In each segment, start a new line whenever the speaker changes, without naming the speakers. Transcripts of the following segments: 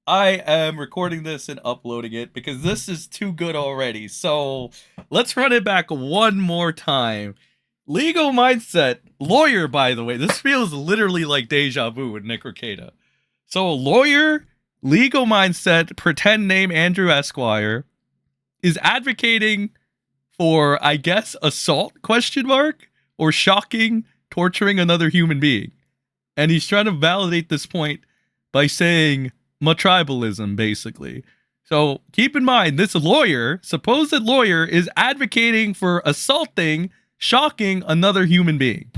I am recording this and uploading it because this is too good already. So let's run it back one more time. Legal mindset, lawyer, by the way. This feels literally like deja vu with Nick Rekieta. So, lawyer, legal mindset, pretend name Andrew Esquire, is advocating for, I guess, assault, question mark, or shocking, torturing another human being. And he's trying to validate this point by saying my tribalism, basically. So keep in mind, this lawyer, supposed lawyer, is advocating for assaulting, shocking another human being.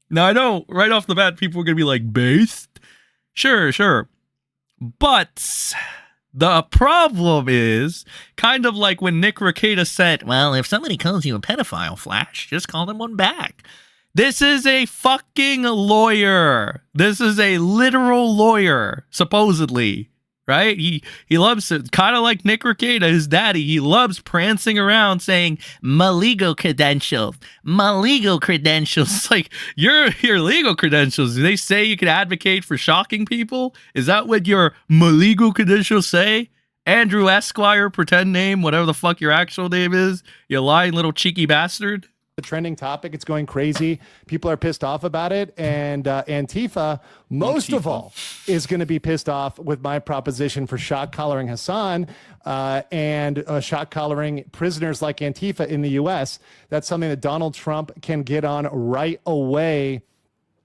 Now, I know right off the bat, people are going to be like, based? Sure, sure. But the problem is kind of like when Nick Rekieta said, well, if somebody calls you a pedophile, Flash, just call them one back. This is a fucking lawyer. This is a literal lawyer, supposedly, right? He loves it, kind of like Nick Rekieta, his daddy. He loves prancing around saying, my legal credentials, my legal credentials. It's like, your legal credentials, do they say you can advocate for shocking people? Is that what your legal credentials say? Andrew Esquire, pretend name, whatever the fuck your actual name is, you lying little cheeky bastard.
The trending topic. It's going crazy. People are pissed off about it. And Antifa, most of all, is going to be pissed off with my proposition for shock collaring Hassan and shock collaring prisoners like Antifa in the U.S. That's something that Donald Trump can get on right away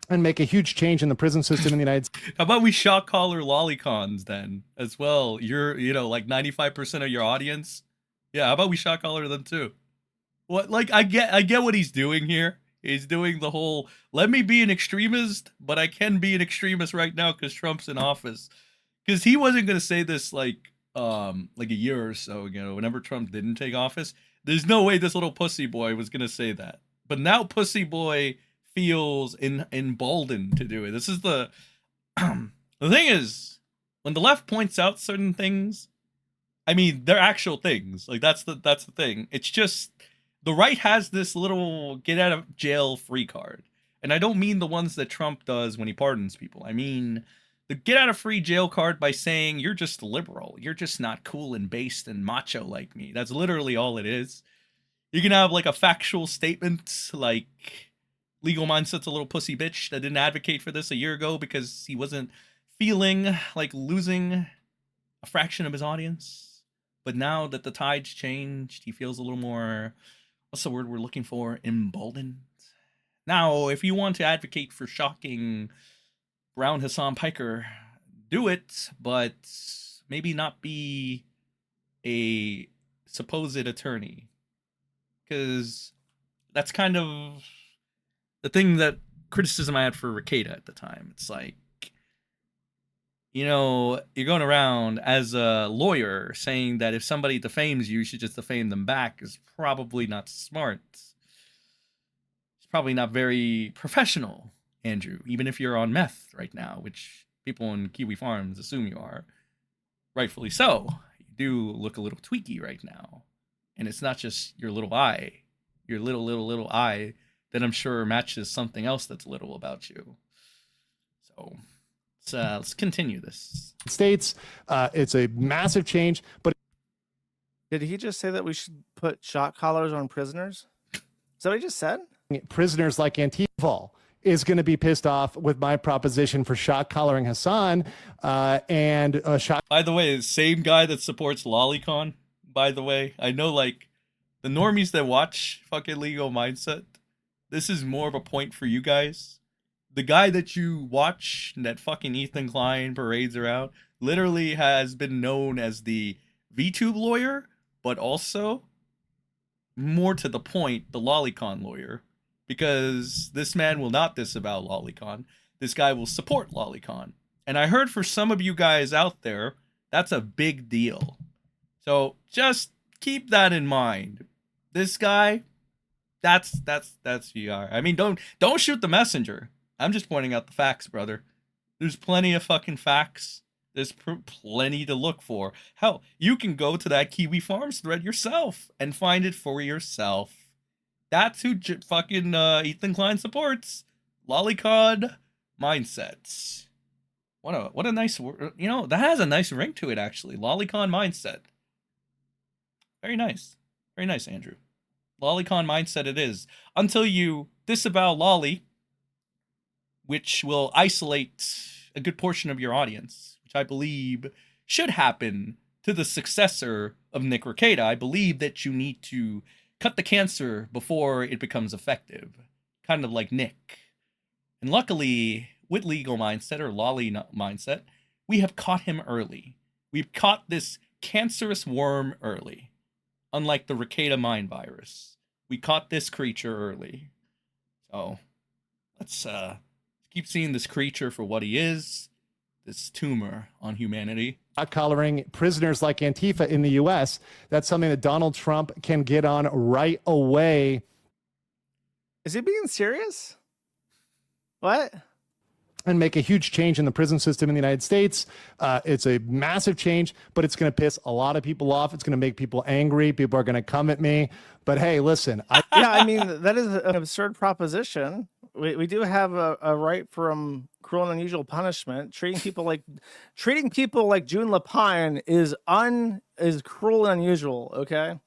and make a huge change in the prison system in the United States.
How about we shock collar lolicons then as well? You're, like 95% of your audience. Yeah, how about we shock collar them too? What, like, I get what he's doing here. He's doing the whole, let me be an extremist, but I can be an extremist right now because Trump's in office. Because he wasn't gonna say this like a year or so ago, whenever Trump didn't take office. There's no way this little pussy boy was gonna say that. But now pussy boy feels emboldened to do it. This is the the thing is, when the left points out certain things, I mean, they're actual things. Like that's the thing. It's just the right has this little get out of jail free card. And I don't mean the ones that Trump does when he pardons people. I mean the get out of free jail card by saying you're just liberal. You're just not cool and based and macho like me. That's literally all it is. You can have like a factual statement like legal mindset's a little pussy bitch that didn't advocate for this a year ago because he wasn't feeling like losing a fraction of his audience. But now that the tide's changed, he feels a little more, what's the word we're looking for? Emboldened. Now, if you want to advocate for shocking Brown Hassan Piker, do it, but maybe not be a supposed attorney. Because that's kind of the thing that criticism I had for Rekieta at the time. It's like, you're going around as a lawyer saying that if somebody defames you, you should just defame them back is probably not smart. It's probably not very professional, Andrew, even if you're on meth right now, which people in Kiwi Farms assume you are. Rightfully so. You do look a little tweaky right now. And it's not just your little eye, your little eye that I'm sure matches something else that's little about you. So let's continue this.
States, it's a massive change, but
Did he just say that we should put shock collars on prisoners? Is that what he just said?
prisoners like Antifa is going to be pissed off with my proposition for shock collaring Hassan and shock.
By the way, same guy that supports Lolicon, by the way. I know, like, the normies that watch fucking Legal Mindset, this is more of a point for you guys. The guy that you watch, that fucking Ethan Klein parades around, literally has been known as the VTube lawyer, but also, more to the point, the Lolicon lawyer. Because this man will not disavow Lolicon. This guy will support Lolicon. And I heard for some of you guys out there, that's a big deal. So just keep that in mind. This guy, that's who you are. I mean, don't shoot the messenger. I'm just pointing out the facts, brother. There's plenty of fucking facts. There's plenty to look for. Hell, you can go to that Kiwi Farms thread yourself and find it for yourself. That's who fucking Ethan Klein supports. Lolicon mindsets. what a nice word. You know, that has a nice ring to it, actually. Lolicon mindset. Very nice. Very nice, Andrew. Lolicon mindset it is. Until you disavow lolly, which will isolate a good portion of your audience, which I believe should happen to the successor of Nick Rekieta. I believe that you need to cut the cancer before it becomes effective, kind of like Nick. And luckily, with legal mindset or lolly mindset, we have caught him early. We've caught this cancerous worm early. Unlike the Rekieta mind virus, we caught this creature early. So let's keep seeing this creature for what he is, this tumor on humanity.
Collaring prisoners like Antifa in the U.S. That's something that Donald Trump can get on right away.
Is he being serious? What?
And make a huge change in the prison system in the United States. It's a massive change, but it's going to piss a lot of people off. It's going to make people angry. People are going to come at me. But hey, listen.
Yeah, I mean, that is an absurd proposition. We do have a right from cruel and unusual punishment. Treating people like June Lapine is cruel and unusual. Okay.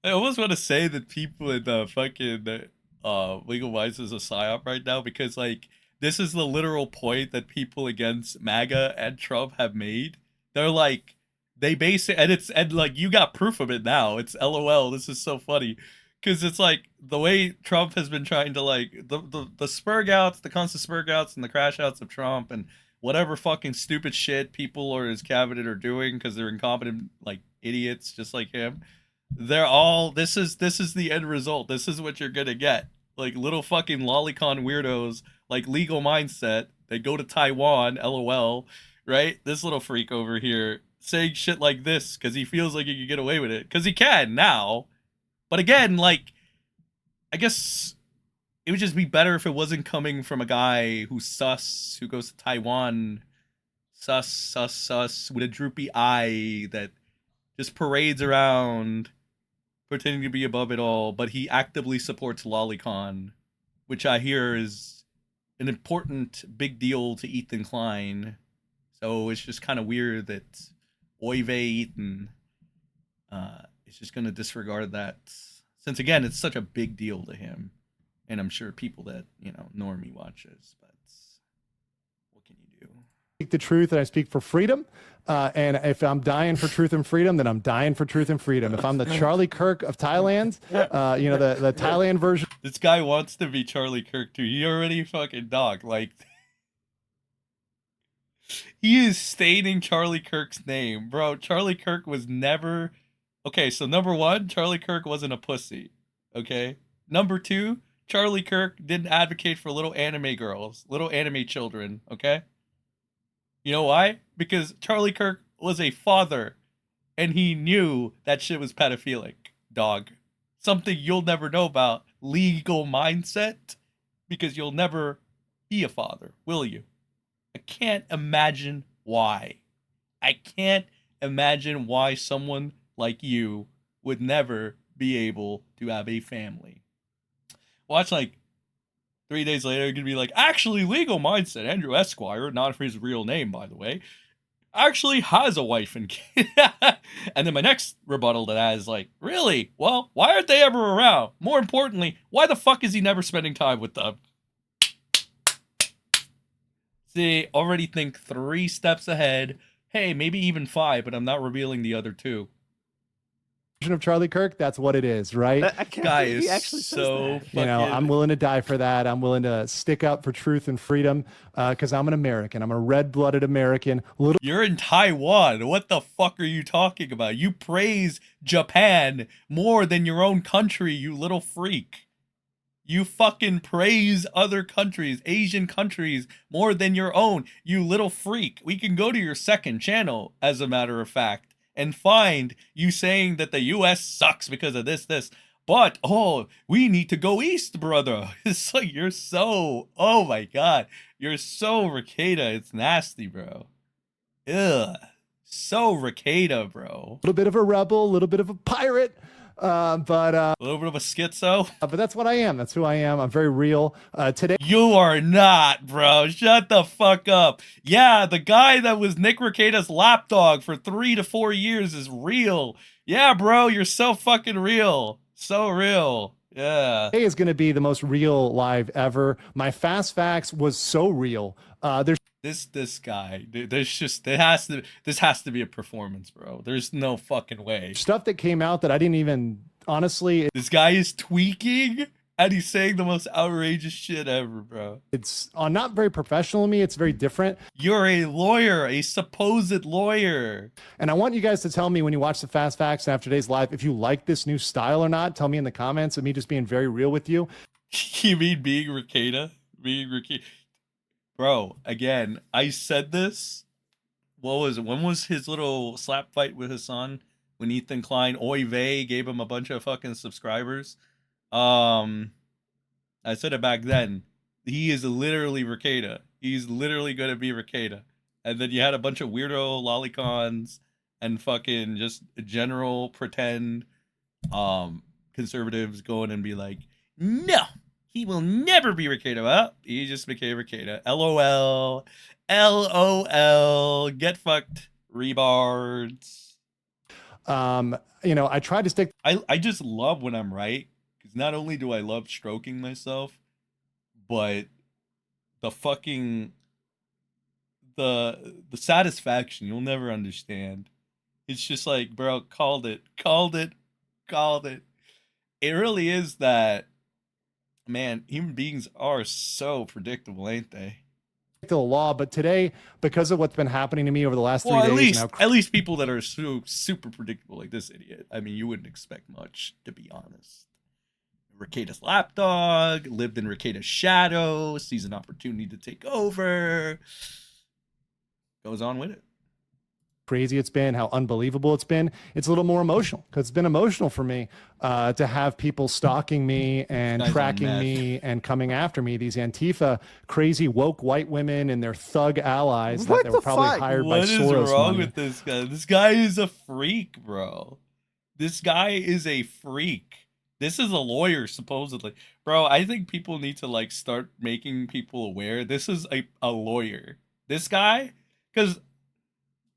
I almost want to say that people in the fucking legal wise is a psyop right now, because like this is the literal point that people against MAGA and Trump have made. They're like, they base it, and like you got proof of it now. It's LOL. This is so funny. Because it's like the way Trump has been trying to like the spurg outs, the constant spurg outs and the crash outs of Trump and whatever fucking stupid shit people or his cabinet are doing because they're incompetent like idiots just like him. They're all this is the end result. This is what you're gonna get. Like little fucking lolicon weirdos like legal mindset. They go to Taiwan, LOL, right? This little freak over here saying shit like this because he feels like he can get away with it. Because he can now. But again, like, I guess it would just be better if it wasn't coming from a guy who's sus, who goes to Taiwan, sus, with a droopy eye that just parades around, pretending to be above it all, but he actively supports Lolicon, which I hear is an important big deal to Ethan Klein. So it's just kind of weird that Oy vey Ethan is just going to disregard that, since again it's such a big deal to him, and I'm sure people that normie watches. But what can you do?
Speak the truth, and I speak for freedom. And if I'm dying for truth and freedom, then I'm dying for truth and freedom. If I'm the Charlie Kirk of Thailand, the Thailand version.
This guy wants to be Charlie Kirk too. He already fucking dog like. He is stating Charlie Kirk's name, bro. Charlie Kirk was never. Okay, so number one, Charlie Kirk wasn't a pussy. Okay? Number two, Charlie Kirk didn't advocate for little anime girls, little anime children. Okay? You know why? Because Charlie Kirk was a father, and he knew that shit was pedophilic, dog. Something you'll never know about legal mindset, because you'll never be a father, will you? I can't imagine why. I can't imagine why someone like you would never be able to have a family. Watch, like 3 days later, you're gonna be like, actually, legal mindset, Andrew Esquire, not his real name, by the way, actually has a wife and kid. And then my next rebuttal to that is like, really? Well, why aren't they ever around? More importantly, why the fuck is he never spending time with them? See, already think 3 steps ahead. Hey, maybe even 5, but I'm not revealing the other 2.
Of Charlie Kirk, that's what it is, right?
I can't
Guy
believe he
is
actually
so
says
fucking...
I'm willing to die for that. I'm willing to stick up for truth and freedom because I'm an American. I'm a red-blooded American.
You're in Taiwan. What the fuck are you talking about? You praise Japan more than your own country, you little freak. You fucking praise other countries, Asian countries, more than your own, you little freak. We can go to your second channel, as a matter of fact, and find you saying that the U.S. sucks because of this. But, oh, we need to go east, brother. It's like, you're so, oh my God. You're so Rekieta. It's nasty, bro. Ugh. So Rekieta, bro.
A little bit of a rebel, a little bit of a pirate.
A little bit of a schizo.
But that's what I am. That's who I am. I'm very real. Today,
You are not, bro. Shut the fuck up. Yeah, the guy that was Nick Rekieta's lapdog for 3 to 4 years is real. Yeah, bro, you're so fucking real. So real. Yeah.
today is going to be the most real live ever. My fast facts was so real. There's
This guy, this has to be a performance, bro. There's no fucking way.
stuff that came out that I didn't even honestly.
This guy is tweaking and he's saying the most outrageous shit ever, bro.
It's not very professional of me. It's very different.
You're a lawyer, a supposed lawyer.
And I want you guys to tell me when you watch the fast facts after today's live if you like this new style or not. Tell me in the comments of me just being very real with you.
You mean being Rekieta? Being Rekieta? Bro, again, I said this. What was it? When was his little slap fight with his son? When Ethan Klein, oy vey, gave him a bunch of fucking subscribers. I said it back then. He is literally Rekieta. He's literally gonna be Rekieta. And then you had a bunch of weirdo lolicons and fucking just general pretend conservatives going and be like, no, he will never be Rekieta. Well, he just became Rekieta. LOL. LOL. Get fucked, rebards.
You know, I tried to stick.
I just love when I'm right. Because not only do I love stroking myself, but the fucking the satisfaction you'll never understand. It's just like, bro, called it. It really is that, man, human beings are so predictable, ain't they?
The law, but today, because of what's been happening to me over the last 3
Well,
days,
at least people that are so super predictable like this idiot. I mean, you wouldn't expect much, to be honest. Rekieta's lapdog, lived in Rekieta's shadow, sees an opportunity to take over, goes on with it.
crazy it's been, how unbelievable it's been. It's a little more emotional because it's been emotional for me to have people stalking me and tracking me and coming after me. These Antifa crazy woke white women and their thug allies that they were probably hired by Soros.
What is wrong
money.
with this guy? This guy is a freak, bro. This guy is a freak. This is a lawyer, supposedly. Bro, I think people need to, like, start making people aware. This is a lawyer. This guy, because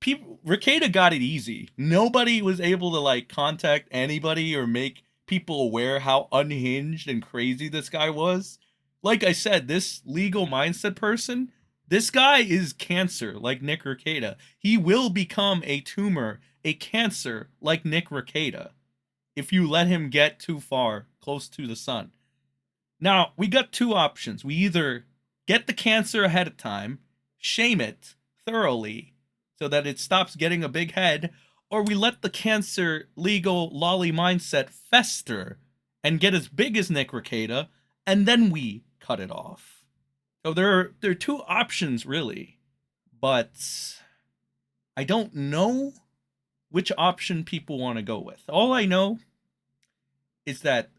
Rekieta got it easy. Nobody was able to, like, contact anybody or make people aware how unhinged and crazy this guy was. Like I said, this legal mindset person, this guy is cancer, like Nick Rekieta. He will become a tumor, a cancer, like Nick Rekieta, if you let him get too far, close to the sun. Now, we got two options. We either get the cancer ahead of time, shame it thoroughly so that it stops getting a big head, or we let the cancer legal lolly mindset fester and get as big as Nick Rekieta, and then we cut it off. So there are two options, really, but I don't know which option people want to go with. All I know is that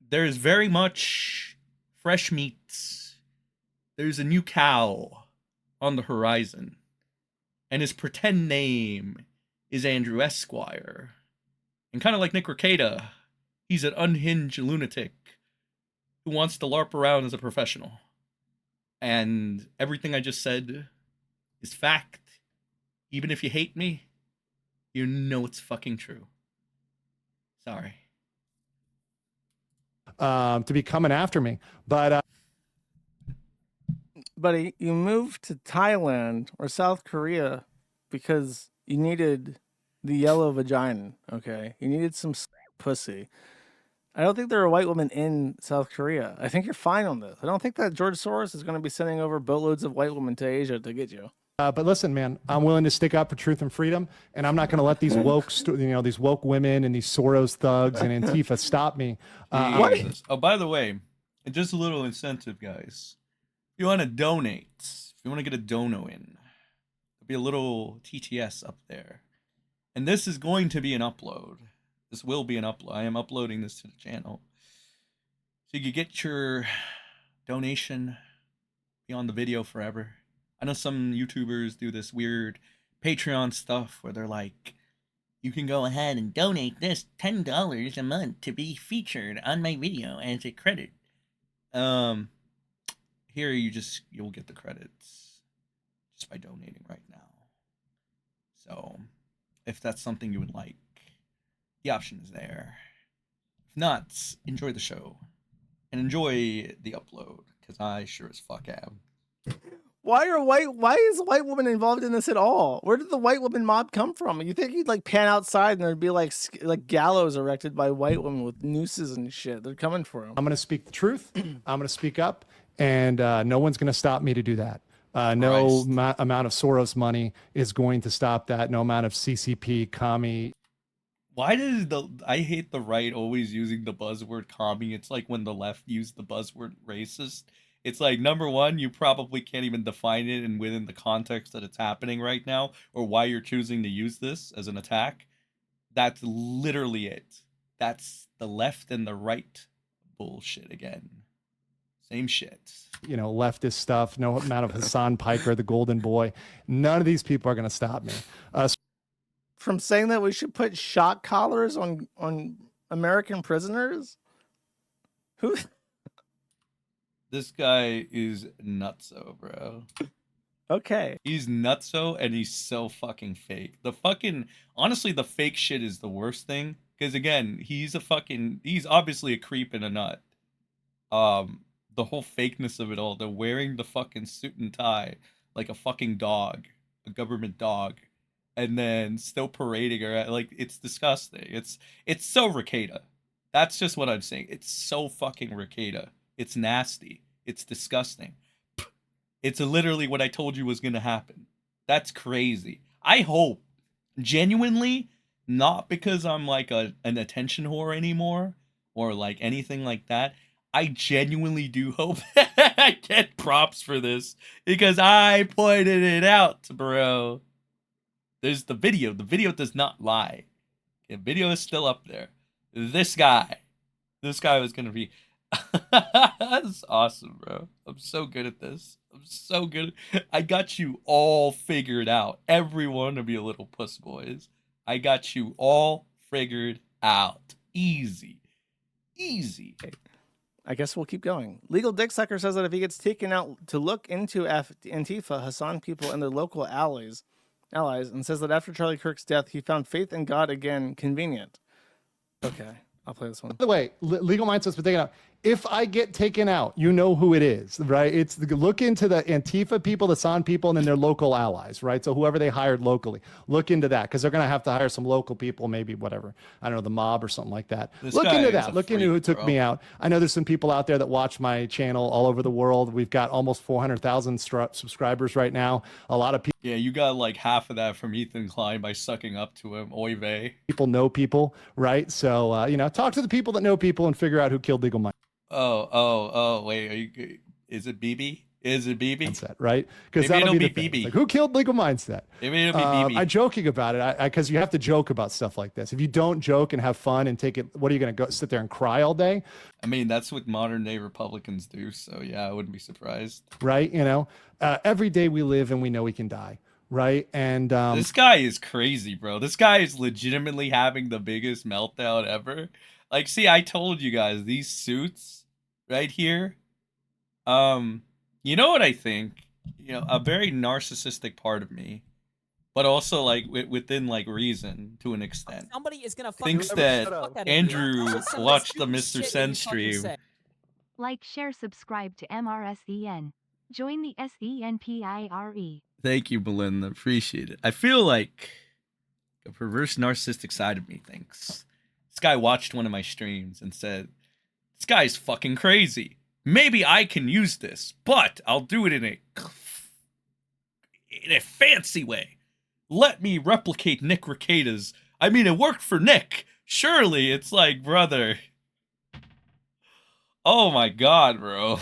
there's very much fresh meat. There's a new cow on the horizon, and his pretend name is Andrew Esquire. And kind of like Nick Rekieta, he's an unhinged lunatic who wants to LARP around as a professional. And everything I just said is fact. Even if you hate me, you know it's fucking true. Sorry.
To be coming after me. But
Buddy, you moved to Thailand or South Korea because you needed the yellow vagina, okay? You needed some pussy. I don't think there are white women in South Korea. I think you're fine on this. I don't think that George Soros is going to be sending over boatloads of white women to Asia to get you.
but listen, man, I'm willing to stick up for truth and freedom, and I'm not going to let these woke, these woke women and these Soros thugs and Antifa stop me.
Jesus. Oh, by the way, just a little incentive, guys. If you want to donate, if you want to get a dono in, there'll be a little TTS up there. And this is going to be an upload. This will be an upload. I am uploading this to the channel. So you can get your donation beyond the video forever. I know some YouTubers do this weird Patreon stuff where they're like,
you can go ahead and donate this $10 a month to be featured on my video as a credit.
Here you'll get the credits just by donating right now. So if that's something you would like, the option is there. If not, enjoy the show and enjoy the upload, because I sure as fuck am.
Why is a white woman involved in this at all? Where did the white woman mob come from? You think you'd like pan outside and there'd be like gallows erected by white women with nooses and shit? They're coming for them.
I'm going to speak the truth. I'm going to speak up, and no one's going to stop me to do that. No amount of Soros money is going to stop that. No amount of CCP, commie.
Why does I hate the right always using the buzzword commie? It's like when the left used the buzzword racist. It's like, number one, you probably can't even define it and within the context that it's happening right now, or why you're choosing to use this as an attack. That's literally it. That's the left and the right bullshit again. Same shit.
You know, leftist stuff. No amount of Hassan Piker, the golden boy. None of these people are going to stop me.
From saying that we should put shock collars on American prisoners? Who?
This guy is nutso, bro.
Okay.
He's nutso, and he's so fucking fake. Honestly, the fake shit is the worst thing. Because again, he's obviously a creep and a nut. The whole fakeness of it all, they're wearing the fucking suit and tie like a fucking dog, a government dog, and then still parading around. Like, it's disgusting. It's so Rekieta. That's just what I'm saying. It's so fucking Rekieta. It's nasty. It's disgusting. It's literally what I told you was going to happen. That's crazy. I hope, genuinely, not because I'm like an attention whore anymore or like anything like that. I genuinely do hope that I get props for this because I pointed it out, bro. There's the video. The video does not lie. The video is still up there. This guy was going to be... That's awesome, bro. I'm so good at this. I'm so good. I got you all figured out. Every one of you little puss boys. I got you all figured out. Easy. Easy.
I guess we'll keep going. Legal Dick Sucker says that if he gets taken out to look into Antifa, Hassan people, and their local allies, and says that after Charlie Kirk's death, he found faith in God again convenient. Okay, I'll play this one.
By the way, Legal Mindset's been taken out. If I get taken out, you know who it is, right? It's look into the Antifa people, the San people, and then their local allies, right? So whoever they hired locally, look into that because they're going to have to hire some local people, maybe whatever. I don't know, the mob or something like that. Look into that. Look into who took me out. I know there's some people out there that watch my channel all over the world. We've got almost 400,000 subscribers right now. A lot of people.
Yeah, you got like half of that from Ethan Klein by sucking up to him. Oy vey.
People know people, right? So, talk to the people that know people and figure out who killed Legal Mind.
Wait, is it BB? Is it BB?
Mindset, right? Because
maybe
that'll
it'll
be
BB.
Like, who killed Legal Mindset?
Maybe it'll be BB.
I'm joking about it because you have to joke about stuff like this. If you don't joke and have fun and take it, what are you going to go sit there and cry all day?
I mean, that's what modern day Republicans do. So yeah, I wouldn't be surprised.
Right? Every day we live and we know we can die. Right? And
this guy is crazy, bro. This guy is legitimately having the biggest meltdown ever. Like, see, I told you guys these suits right here. You know what I think? A very narcissistic part of me, but also like within like reason to an extent.
Somebody is gonna
thinks that Andrew watched the MrSEN stream.
Like, share, subscribe to MrSEN. Join the SENPIRE.
Thank you, Belinda. Appreciate it. I feel like a perverse narcissistic side of me thinks this guy watched one of my streams and said, "This guy's fucking crazy. Maybe I can use this, but I'll do it in a fancy way. Let me replicate Nick Rekieta's. I mean, it worked for Nick. Surely." It's like, brother. Oh my god, bro.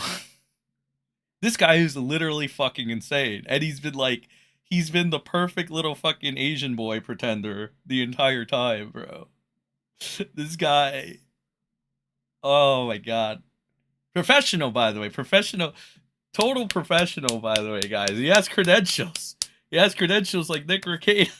This guy is literally fucking insane. And he's been the perfect little fucking Asian boy pretender the entire time, bro. This guy. Oh my god. Professional, by the way. Professional. Total professional, by the way, guys. He has credentials. He has credentials like Nick Rekieta.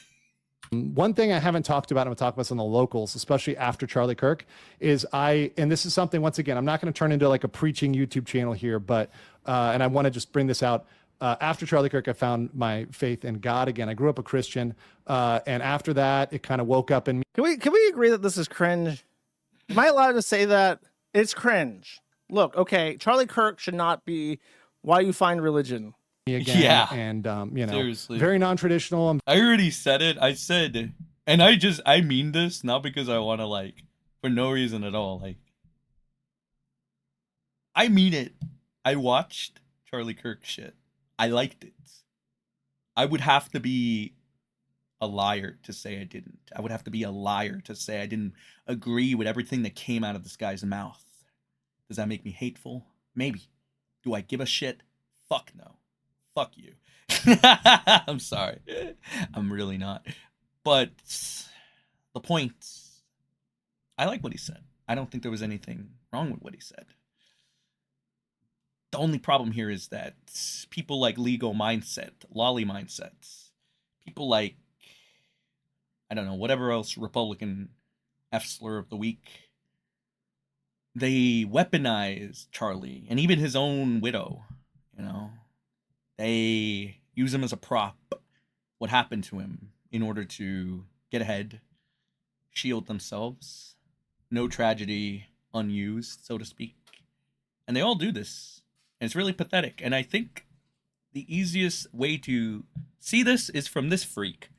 One thing I haven't talked about, I'm going to talk about some of the locals, especially after Charlie Kirk, is and this is something, once again, I'm not going to turn into like a preaching YouTube channel here, but, and I want to just bring this out. After Charlie Kirk, I found my faith in God again. I grew up a Christian. And after that, it kind of woke up in me.
Can we agree that this is cringe? Am I allowed to say that? It's cringe. Look, okay, Charlie Kirk should not be why you find religion.
Again,
Yeah.
and
Seriously.
very non-traditional.
I already said it. I said, and I mean this, not because I want to, like, for no reason at all. Like, I mean it. I watched Charlie Kirk shit. I liked it. I would have to be a liar to say I didn't. I would have to be a liar to say I didn't agree with everything that came out of this guy's mouth. Does that make me hateful? Maybe. Do I give a shit? Fuck no. Fuck you. I'm sorry. I'm really not. But the point, I like what he said. I don't think there was anything wrong with what he said. The only problem here is that people like legal mindset, lolly mindsets, people like, I don't know, whatever else Republican F-slur of the week, they weaponize Charlie and even his own widow, you know. They use him as a prop, what happened to him, in order to get ahead, shield themselves. No tragedy unused, so to speak. And they all do this. And it's really pathetic. And I think the easiest way to see this is from this freak.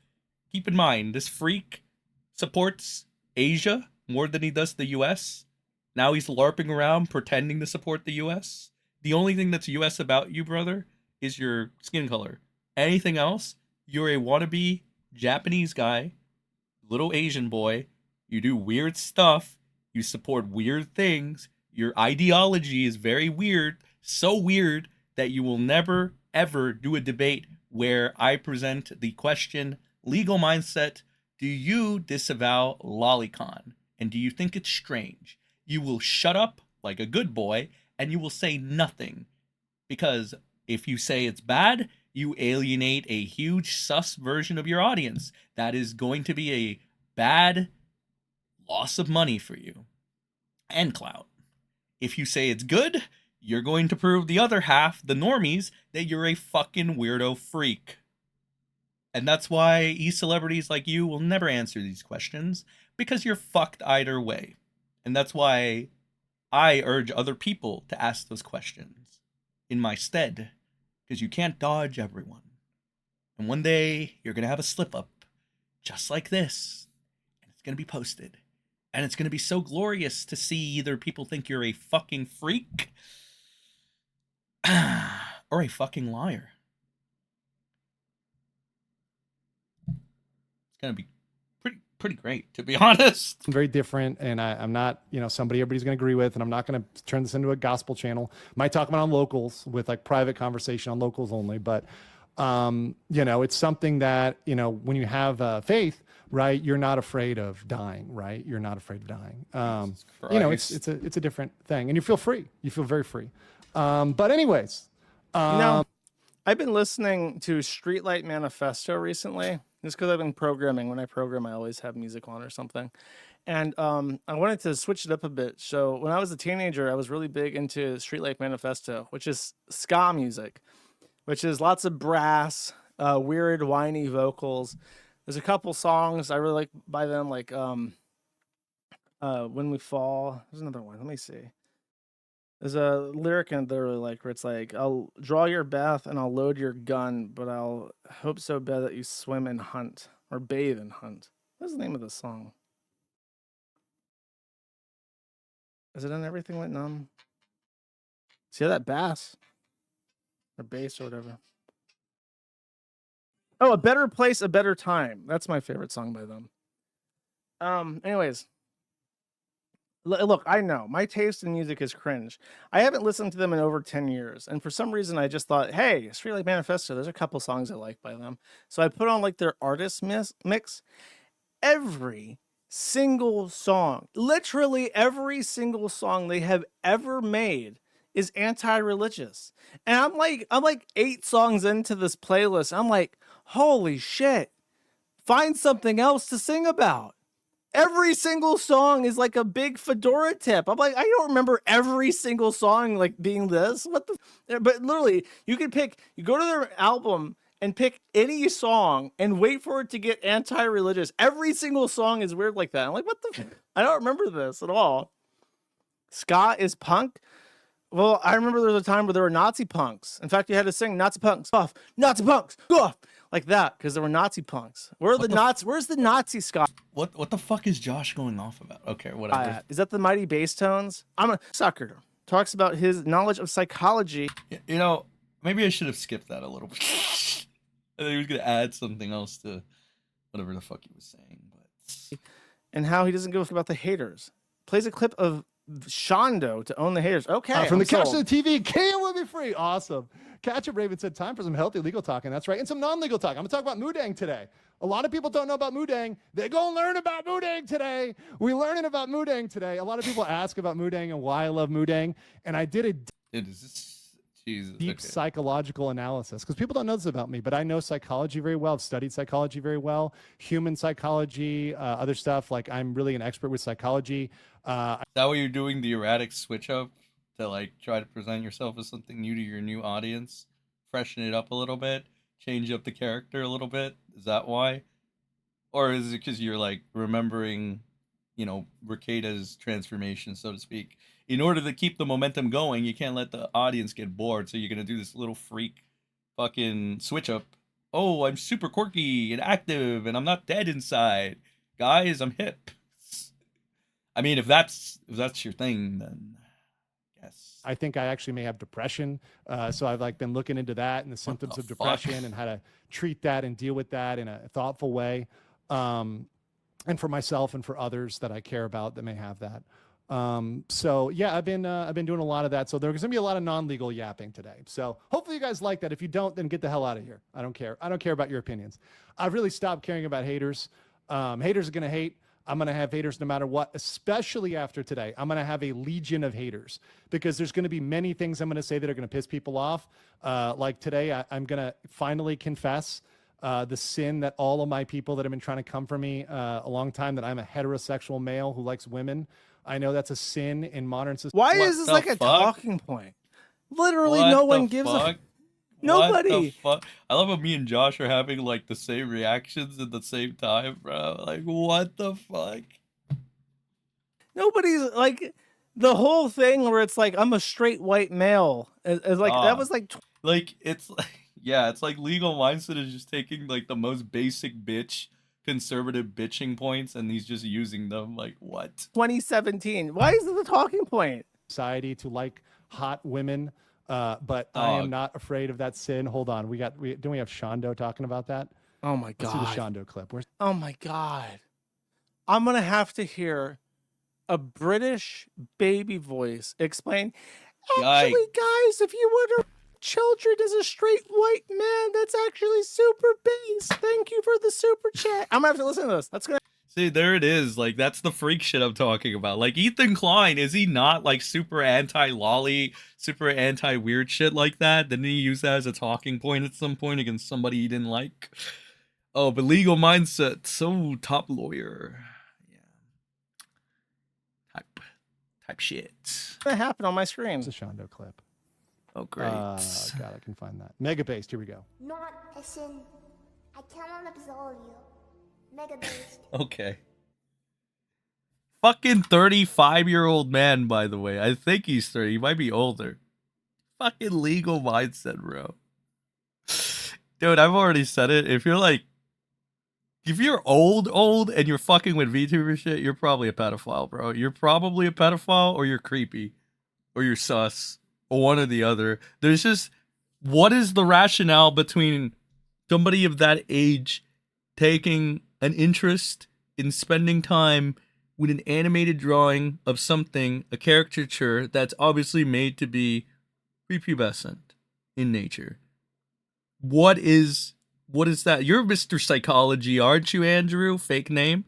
Keep in mind, this freak supports Asia more than he does the US. Now he's LARPing around pretending to support the US. The only thing that's US about you, brother, is your skin color. Anything else, you're a wannabe Japanese guy, little Asian boy. You do weird stuff. You support weird things. Your ideology is very weird. So weird that you will never, ever do a debate where I present the question, legal mindset, do you disavow lolicon? And do you think it's strange? You will shut up like a good boy and you will say nothing. Because if you say it's bad, you alienate a huge sus version of your audience. That is going to be a bad loss of money for you and clout. If you say it's good, you're going to prove the other half, the normies, that you're a fucking weirdo freak. And that's why e-celebrities like you will never answer these questions, because you're fucked either way. And that's why I urge other people to ask those questions in my stead, because you can't dodge everyone. And one day, you're going to have a slip-up, just like this, and it's going to be posted. And it's going to be so glorious to see either people think you're a fucking freak or a fucking liar. It's going to be pretty great, to be honest.
Very different, and I'm not, somebody everybody's going to agree with, and I'm not going to turn this into a gospel channel. Might talk about on locals with like private conversation on locals only, but it's something that, when you have faith, right, you're not afraid of dying, right? You're not afraid of dying. It's a different thing, and you feel free. You feel very free. But anyways,
I've been listening to Streetlight Manifesto recently, just because I've been programming. When I program, I always have music on or something. And I wanted to switch it up a bit. So when I was a teenager, I was really big into Streetlight Manifesto, which is ska music, which is lots of brass, weird, whiny vocals. There's a couple songs I really like by them, like When We Fall. There's another one. Let me see. There's a lyric in there like where it's like, I'll draw your bath and I'll load your gun, but I'll hope so bad that you swim and hunt or bathe and hunt. What's the name of the song? Is it in Everything Went Numb? See that bass or bass or whatever. Oh, A Better Place, A Better Time. That's my favorite song by them. Anyways. Look, I know my taste in music is cringe. I haven't listened to them in over 10 years. And for some reason, I just thought, hey, Streetlight Manifesto, there's a couple songs I like by them. So I put on like their artist mix. Every single song, literally every single song they have ever made is anti-religious. And I'm like 8 songs into this playlist. I'm like, holy shit. find something else to sing about. Every single song is like a big fedora tip. I'm like, I don't remember every single song like being this. What the? But literally, you go to their album and pick any song and wait for it to get anti-religious. Every single song is weird like that. I'm like, what the? I don't remember this at all. Ska is punk. Well, I remember there was a time where there were Nazi punks. In fact, you had to sing Nazi punks off, Nazi punks off, like that, because there were Nazi punks. Where are the Nazis? Where's the Nazi ska?
What the fuck is Josh going off about? Okay, whatever.
Is that the Mighty Bass Tones? I'm a sucker. Talks about his knowledge of psychology.
You know, maybe I should have skipped that a little bit. I think he was gonna add something else to whatever the fuck he was saying, but
And how he doesn't give a fuck about the haters. Plays a clip of Shondo to own the haters. Okay.
From the couch
sold.
to the TV, Kia will be free. Awesome. Catch Up Raven said, time for some healthy legal talk, and that's right. And some non-legal talk. I'm going to talk about Mudang today. A lot of people don't know about Mudang. They're going to learn about Mudang today. We're learning about Mudang today. A lot of people ask about Mudang and why I love Mudang. And I did a deep psychological analysis because people don't know this about me, but I know psychology very well. I've studied psychology very well, human psychology, other stuff. Like I'm really an expert with psychology.
Is that why you're doing the erratic switch up to like try to present yourself as something new to your new audience, freshen it up a little bit, change up the character a little bit? Is that why? Or is it because you're like remembering, you know, Rekieta's transformation, so to speak? In order to keep the momentum going, you can't let the audience get bored. So you're going to do this little freak fucking switch up. Oh, I'm super quirky and active and I'm not dead inside. Guys, I'm hip. I mean, if that's your thing, then yes.
I think I actually may have depression. So I've like been looking into that and the symptoms of depression and how to treat that and deal with that in a thoughtful way. And for myself and for others that I care about that may have that. So yeah, I've been doing a lot of that. So there's gonna be a lot of non-legal yapping today. So hopefully you guys like that. If you don't, then get the hell out of here. I don't care. I don't care about your opinions. I've really stopped caring about haters. Haters are gonna hate. I'm going to have haters no matter what, especially after today. I'm going to have a legion of haters because there's going to be many things I'm going to say that are going to piss people off. Like today, I'm going to finally confess the sin that all of my people that have been trying to come for me a long time, that I'm a heterosexual male who likes women. I know that's a sin in modern society.
Why is this like a talking point? Literally, no one gives a... Nobody.
What the fuck? I love how me and Josh are having like the same reactions at the same time, bro. Like, what the fuck?
Nobody's like the whole thing where it's like I'm a straight white male. Is like that was like
it's like yeah, it's like legal mindset is just taking like the most basic bitch conservative bitching points and he's just using them. Like what?
2017. Why is it the talking point?
Society to like hot women. But I am not afraid of that sin. Hold on. Don't we have Shondo talking about that?
Oh my God.
Let's see the Shondo clip.
Oh my God. I'm going to have to hear a British baby voice explain. Actually, guys, if you were to children as a straight white man, that's actually super base. Thank you for the super chat. I'm going to have to listen to this. That's going to...
See, there it is. Like, that's the freak shit I'm talking about. Like, Ethan Klein, is he not, like, super anti-lolly, super anti-weird shit like that? Didn't he use that as a talking point at some point against somebody he didn't like? Oh, but legal mindset, so top lawyer. Yeah. Type shit.
What's going to happen on my screen?
It's a Shondo clip.
Oh, great.
God, I can find that. Mega based. Here we go.
Not a sin. I cannot absolve you. Mega based.
Okay. Fucking 35-year-old man, by the way. I think he's 30. He might be older. Fucking legal mindset, bro. Dude, I've already said it. If you're old and you're fucking with VTuber shit, you're probably a pedophile, bro. You're probably a pedophile or you're creepy. Or you're sus. Or one or the other. There's just... What is the rationale between somebody of that age taking an interest in spending time with an animated drawing of something, a caricature that's obviously made to be prepubescent in nature? What is that? You're Mr. Psychology, aren't you, Andrew? Fake name?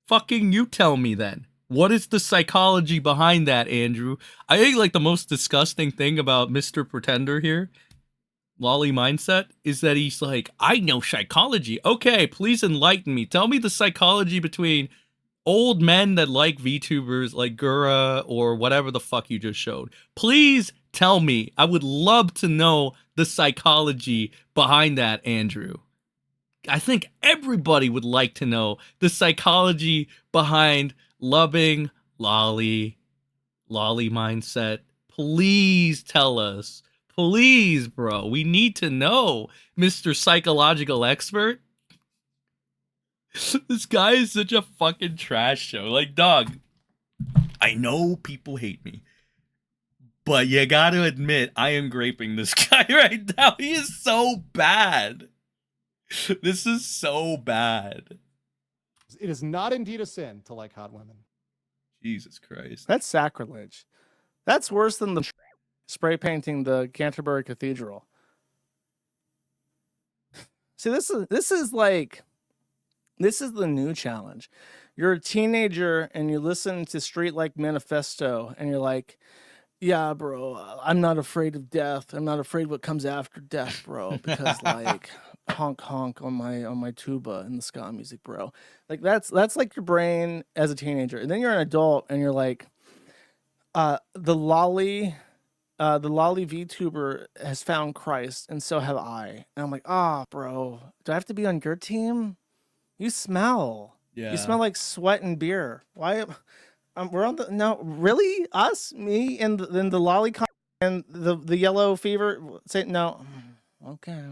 Fucking you tell me then. What is the psychology behind that, Andrew? I think like the most disgusting thing about Mr. Pretender here, Lolly mindset is that he's like, I know psychology. Okay, please enlighten me. Tell me the psychology between old men that like VTubers like Gura or whatever the fuck you just showed. Please tell me. I would love to know the psychology behind that, Andrew. I think everybody would like to know the psychology behind loving Lolly mindset. Please tell us. Please, bro. We need to know, Mr. Psychological Expert. This guy is such a fucking trash show. Like, dog, I know people hate me, but you gotta admit, I am graping this guy right now. He is so bad. This is so bad.
It is not indeed a sin to like hot women.
Jesus Christ.
That's sacrilege. That's worse than the spray painting the Canterbury Cathedral. See, this is the new challenge. You're a teenager and you listen to Street Like Manifesto and you're like, yeah, bro, I'm not afraid of death. I'm not afraid what comes after death, bro, because like honk honk on my tuba in the ska music, bro. Like that's like your brain as a teenager. And then you're an adult and you're like, the lolly VTuber has found Christ, and so have I. And I'm like, bro, do I have to be on your team? You smell.
Yeah.
You smell like sweat and beer. Why? We're on the really us, me, and then the lolicon and the yellow fever. Say no. Okay.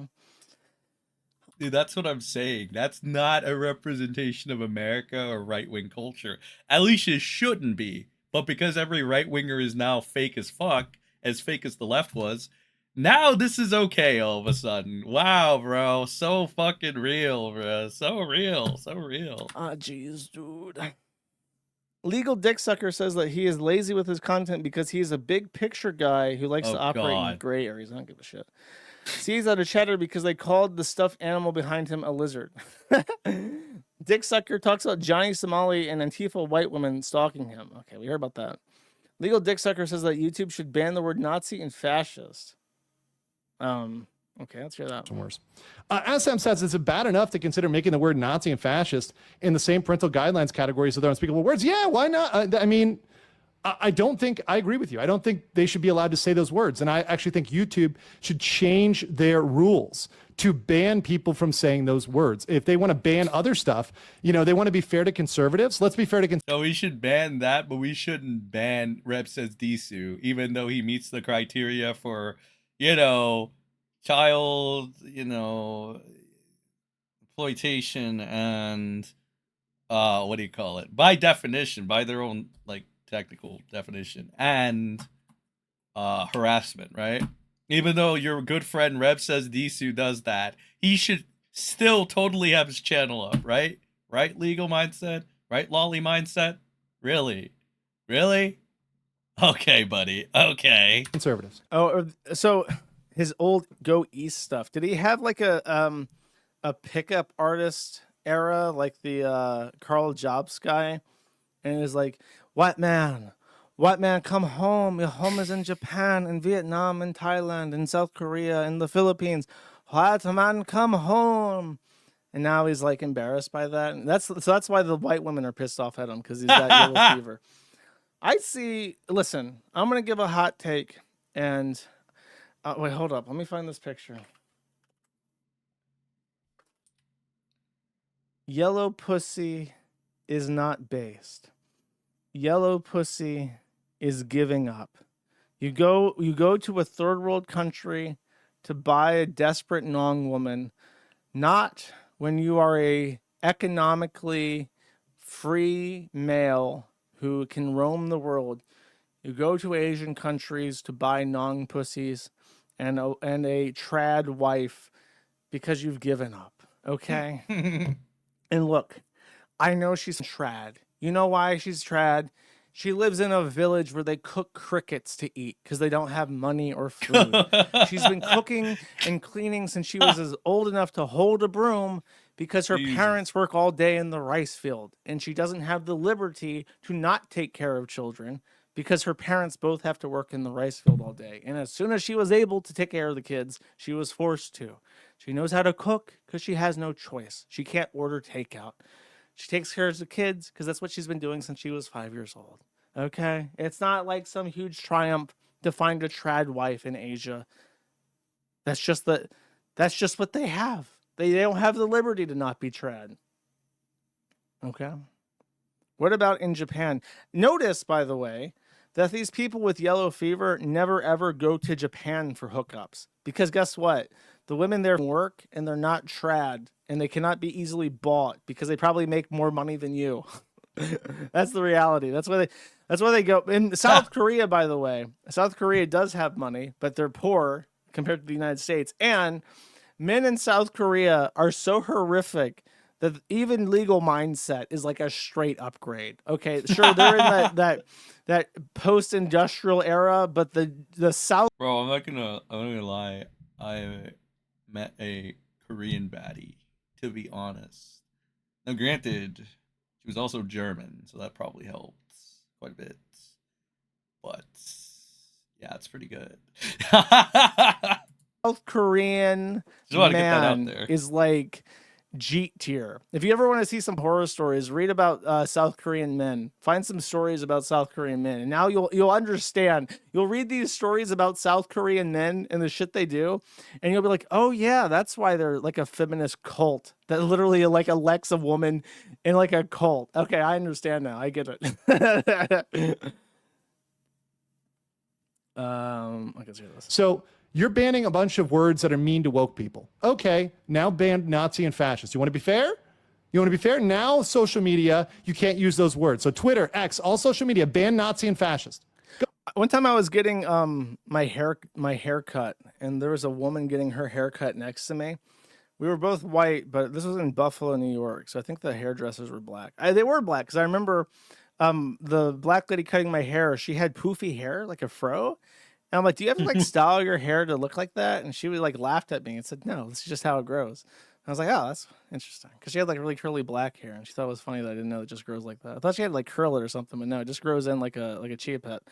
Dude, that's what I'm saying. That's not a representation of America or right-wing culture. At least it shouldn't be. But because every right-winger is now fake as fuck, as fake as the left was, now this is okay all of a sudden. Wow, bro. So fucking real, bro. So real. So real.
Jeez, dude. Legal Dick Sucker says that he is lazy with his content because he's a big picture guy who likes to operate in gray areas. I don't give a shit. Sees out of cheddar because they called the stuffed animal behind him a lizard. Dick Sucker talks about Johnny Somali and Antifa white women stalking him. Okay, we heard about that. Legal Dick Sucker says that YouTube should ban the word Nazi and fascist. Okay, let's hear that.
Worse. SM says, is it bad enough to consider making the word Nazi and fascist in the same parental guidelines categories of their unspeakable words? Yeah, why not? I mean, I don't think, I agree with you. I don't think they should be allowed to say those words. And I actually think YouTube should change their rules to ban people from saying those words. If they want to ban other stuff, you know, they want to be fair to conservatives. Let's be fair to
So we should ban that, but we shouldn't ban Rep Says Disu, even though he meets the criteria for, you know, child, you know, exploitation and what do you call it? By definition, by their own like technical definition, and harassment, right? Even though your good friend Rev Says Disu does that, he should still totally have his channel up, right? Right, legal mindset? Right, lolly mindset? Really? Really? Okay, buddy. Okay.
conservatives.
Oh, so his old Go East stuff. Did he have like a pickup artist era, like the Carl Jobs guy? And it was like, white man, come home. Your home is in Japan, in Vietnam, in Thailand, in South Korea, in the Philippines. White man, come home. And now he's like embarrassed by that. And that's why the white women are pissed off at him, because he's got yellow fever. Listen, I'm gonna give a hot take, and wait, hold up. Let me find this picture. Yellow pussy is not based. Yellow pussy is giving up. You go to a third world country to buy a desperate Nong woman, not when you are a economically free male who can roam the world. You go to Asian countries to buy Nong pussies and a trad wife because you've given up, okay? And look, I know she's trad. You know why she's trad? She lives in a village where they cook crickets to eat because they don't have money or food. She's been cooking and cleaning since she was old enough to hold a broom because her parents work all day in the rice field. And she doesn't have the liberty to not take care of children because her parents both have to work in the rice field all day. And as soon as she was able to take care of the kids, she was forced to. She knows how to cook because she has no choice. She can't order takeout. She takes care of the kids because that's what she's been doing since she was 5 years old. Okay? It's not like some huge triumph to find a trad wife in Asia. That's just what they have. They don't have the liberty to not be trad. Okay? What about in Japan? Notice, by the way, that these people with yellow fever never ever go to Japan for hookups. Because guess what? The women there work and they're not trad and they cannot be easily bought because they probably make more money than you. That's the reality. That's why they go. In South Korea, by the way, South Korea does have money, but they're poor compared to the United States. And men in South Korea are so horrific that even legal mindset is like a straight upgrade. Okay, sure, they're in that post-industrial era, but the South.
Bro, I'm not gonna lie. I met a Korean baddie, to be honest. Now, granted, she was also German, so that probably helped quite a bit. But yeah, it's pretty good.
South Korean man is like G tier. If you ever want to see some horror stories, read about South Korean men. Find some stories about South Korean men, and now you'll understand. You'll read these stories about South Korean men and the shit they do, and you'll be like, oh yeah, that's why they're like a feminist cult that literally like elects a woman in like a cult. Okay, I understand now. I get it. I can see this.
So you're banning a bunch of words that are mean to woke people. Okay, now ban Nazi and fascist. You want to be fair? You want to be fair? Now social media, you can't use those words. So Twitter, X, all social media, ban Nazi and fascist.
One time I was getting my hair cut, and there was a woman getting her haircut next to me. We were both white, but this was in Buffalo, New York. So I think the hairdressers were black. They were black because I remember the black lady cutting my hair. She had poofy hair, like a fro. And I'm like, do you ever like style your hair to look like that? And she would like laughed at me and said, no, this is just how it grows. I was like, oh, that's interesting. Because she had like really curly black hair, and she thought it was funny that I didn't know it just grows like that. I thought she had like curl it or something, but no, it just grows in like a chia pet.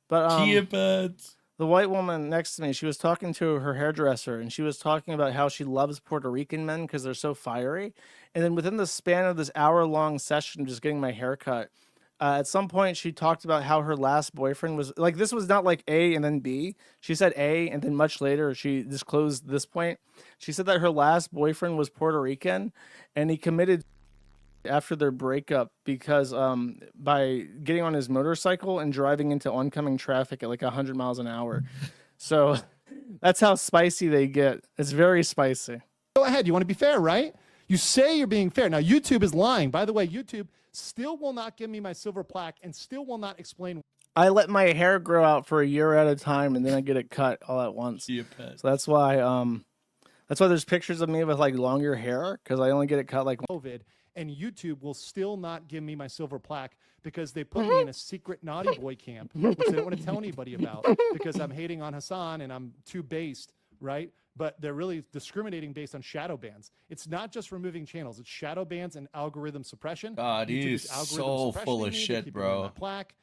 But
chia pets.
The white woman next to me, she was talking to her hairdresser, and she was talking about how she loves Puerto Rican men because they're so fiery. And then within the span of this hour-long session, just getting my hair cut, at some point she talked about how her last boyfriend was like, this was not like A and then B. She said A, and then much later she disclosed this point. She said that her last boyfriend was Puerto Rican, and he committed after their breakup because by getting on his motorcycle and driving into oncoming traffic at like 100 miles an hour. So that's how spicy they get. It's very spicy.
Go ahead. You want to be fair, right? You say you're being fair. Now, YouTube is lying. By the way, YouTube still will not give me my silver plaque and still will not explain.
I let my hair grow out for a year at a time, and then I get it cut all at once. So that's why there's pictures of me with like longer hair, because I only get it cut like
COVID. And YouTube will still not give me my silver plaque because they put me in a secret naughty boy camp, which they don't want to tell anybody about because I'm hating on Hassan and I'm too based, right? But they're really discriminating based on shadow bans. It's not just removing channels. It's shadow bans and algorithm suppression.
God, he's so full of shit, bro.
Plaque.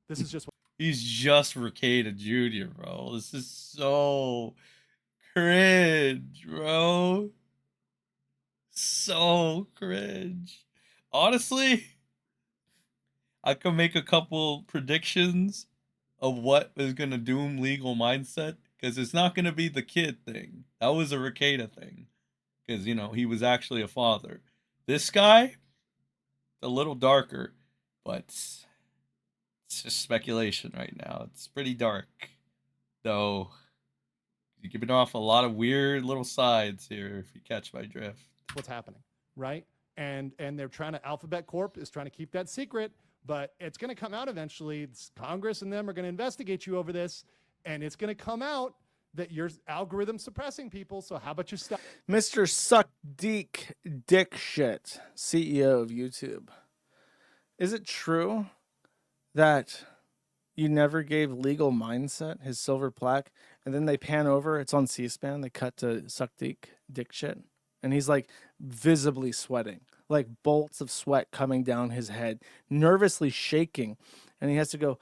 This is just.
He's just Rekieta Jr., bro. This is so cringe, bro. So cringe. Honestly, I could make a couple predictions of what is going to doom legal mindset, because it's not going to be the kid thing. That was a Rekieta thing, because, you know, he was actually a father. This guy, a little darker, but it's just speculation right now. It's pretty dark, though. You're giving off a lot of weird little sides here, if you catch my drift.
What's happening, right? And they're trying to, Alphabet Corp is trying to keep that secret, but it's going to come out eventually. Congress and them are going to investigate you over this, and it's going to come out that you're algorithm suppressing people. So how about you stop?
Mr. Suck Dick Shit, CEO of YouTube. Is it true that you never gave Legal Mindset his silver plaque, and then they pan over, it's on C-SPAN, they cut to Suck Dick Shit, and he's like visibly sweating, like bolts of sweat coming down his head, nervously shaking. and he has to go,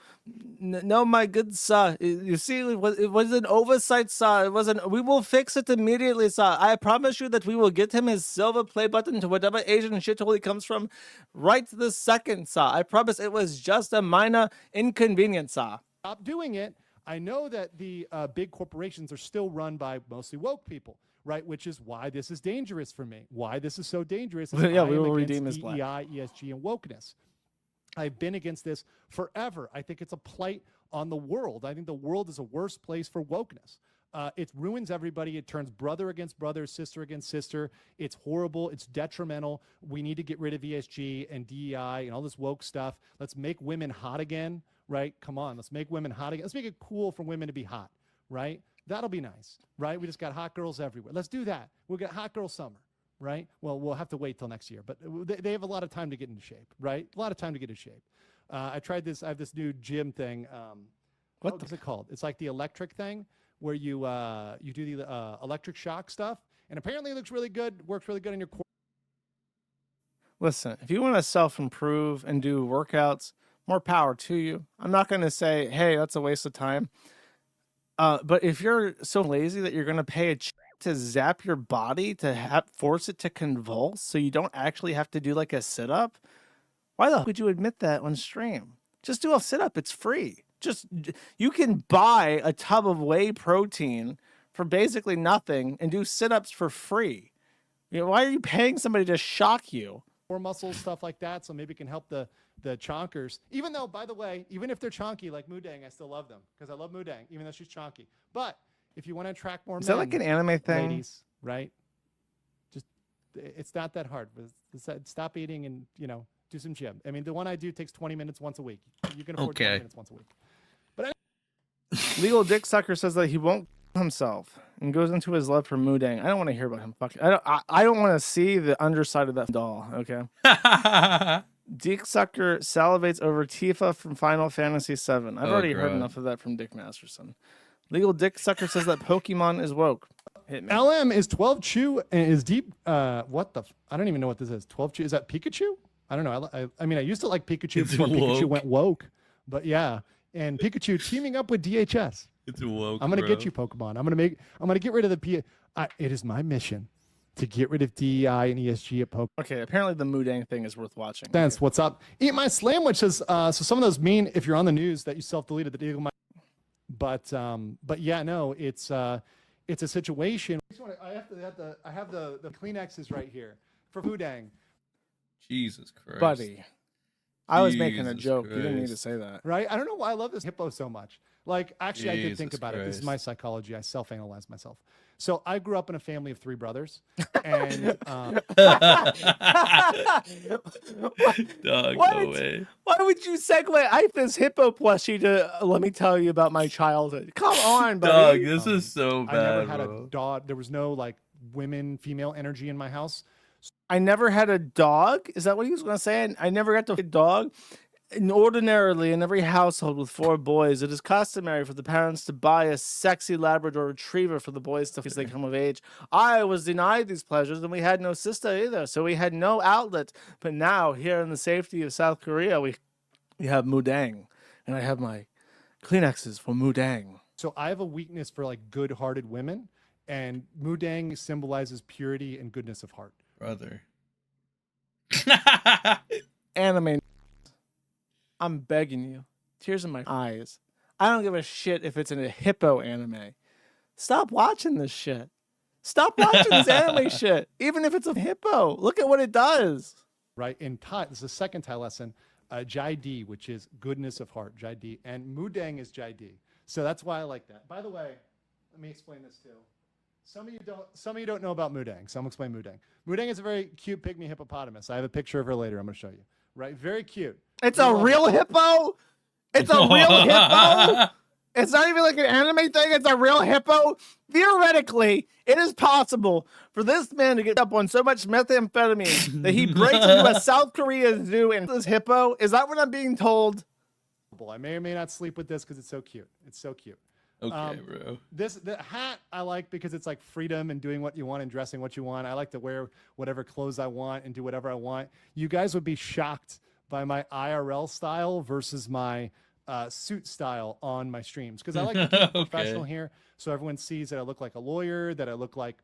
no, my good sir, you see, it was an oversight, sir. We will fix it immediately, sir. I promise you that we will get him his silver play button to whatever Asian shithole he comes from right this second, sir. I promise it was just a minor inconvenience, sir.
Stop doing it. I know that the big corporations are still run by mostly woke people, right? Which is why this is dangerous for me. Why this is so dangerous is
Yeah,
I
we
am
will
against
redeem his black.
DEI, ESG, and wokeness. I've been against this forever. I think it's a blight on the world. I think the world is a worse place for wokeness. It ruins everybody. It turns brother against brother, sister against sister. It's horrible. It's detrimental. We need to get rid of ESG and DEI and all this woke stuff. Let's make women hot again, right? Come on, let's make women hot again. Let's make it cool for women to be hot, right? That'll be nice, right? We just got hot girls everywhere. Let's do that. We'll get hot girl summer, right? Well, we'll have to wait till next year, but they have a lot of time to get into shape, right? A lot of time to get into shape. I tried this. I have this new gym thing. What is it called? It's like the electric thing where you do the electric shock stuff, and apparently it looks really good. Works really good on your core.
Listen, if you want to self-improve and do workouts, more power to you. I'm not going to say, hey, that's a waste of time. But if you're so lazy that you're going to pay a to zap your body to force it to convulse so you don't actually have to do like a sit-up, why the hell would you admit that on stream? Just do a sit-up. It's free. You can buy a tub of whey protein for basically nothing and do sit-ups for free. You know, why are you paying somebody to shock you?
Core muscles, stuff like that, so maybe it can help the chonkers. Even though, by the way, even if they're chonky like Mudang, I still love them because I love Mudang, even though she's chonky. But if you want to attract more men,
is that like an anime thing?
Ladies, right? Just it's not that hard. Stop eating and do some gym. I mean, the one I do takes 20 minutes once a week. You can afford 20 minutes once a week. But
Legal Dick Sucker says that he won't himself and goes into his love for Mudang. I don't want to hear about him fucking. I don't want to see the underside of that doll. Okay. Dick Sucker salivates over Tifa from Final Fantasy VII. I've already heard enough of that from Dick Masterson. Legal Dick Sucker says that Pokemon is woke. Hit me.
LM is 12 Chew and is deep. What the? I don't even know what this is. 12 Chew. Is that Pikachu? I don't know. I mean, I used to like Pikachu before Pikachu went woke. But yeah. And Pikachu teaming up with DHS.
It's woke.
I'm gonna get you, Pokemon. I'm gonna get rid of the it is my mission to get rid of DEI and ESG at Pokemon.
Okay, apparently the Mudang thing is worth watching.
Thanks. What's up? Eat my sandwich says so some of those mean if you're on the news that you self-deleted the Eagle. But yeah, no, it's a situation. I have the Kleenexes right here for Mudang.
Jesus Christ,
buddy. I was making a joke. You didn't need to say that.
Right? I don't know why I love this hippo so much. Like, actually, I did think about it. This is
Christ.
my psychology. I self-analyze myself. So I grew up in a family of 3 brothers. And
Dog, no way.
Why would you segue? I have this hippo plushie to let me tell you about my childhood. Come on, buddy.
Dog, this is so
I
bad,
never had
bro.
a dog. There was no like female energy in my house.
I never had a dog. Is that what he was going to say? I never got to a dog. And ordinarily, in every household with 4 boys, it is customary for the parents to buy a sexy Labrador Retriever for the boys as they come of age. I was denied these pleasures, and we had no sister either, so we had no outlet. But now, here in the safety of South Korea, we have Mudang, and I have my Kleenexes for Mudang.
So I have a weakness for like good-hearted women, and Mudang symbolizes purity and goodness of heart.
Brother.
Anime. I'm begging you. Tears in my eyes. I don't give a shit if it's in a hippo anime. Stop watching this shit. Stop watching this anime shit. Even if it's a hippo. Look at what it does.
Right? In Thai, this is the second Thai lesson, Jai Di, which is goodness of heart, Jai Di. And Mudang is Jai Di. So that's why I like that. By the way, let me explain this too. Some of you don't know about Mudang, so I'm going to explain Mudang. Mudang is a very cute pygmy hippopotamus. I have a picture of her later. I'm going to show you. Right? Very cute.
It's a real hippo? It's a real hippo? It's not even like an anime thing. It's a real hippo. Theoretically, it is possible for this man to get up on so much methamphetamine that he breaks into a South Korea zoo and this hippo. Is that what I'm being told?
I may or may not sleep with this because it's so cute. It's so cute.
Okay, bro.
The hat I like because it's like freedom and doing what you want and dressing what you want. I like to wear whatever clothes I want and do whatever I want. You guys would be shocked by my IRL style versus my suit style on my streams, because I like to keep it professional here, so everyone sees that I look like a lawyer, that I look like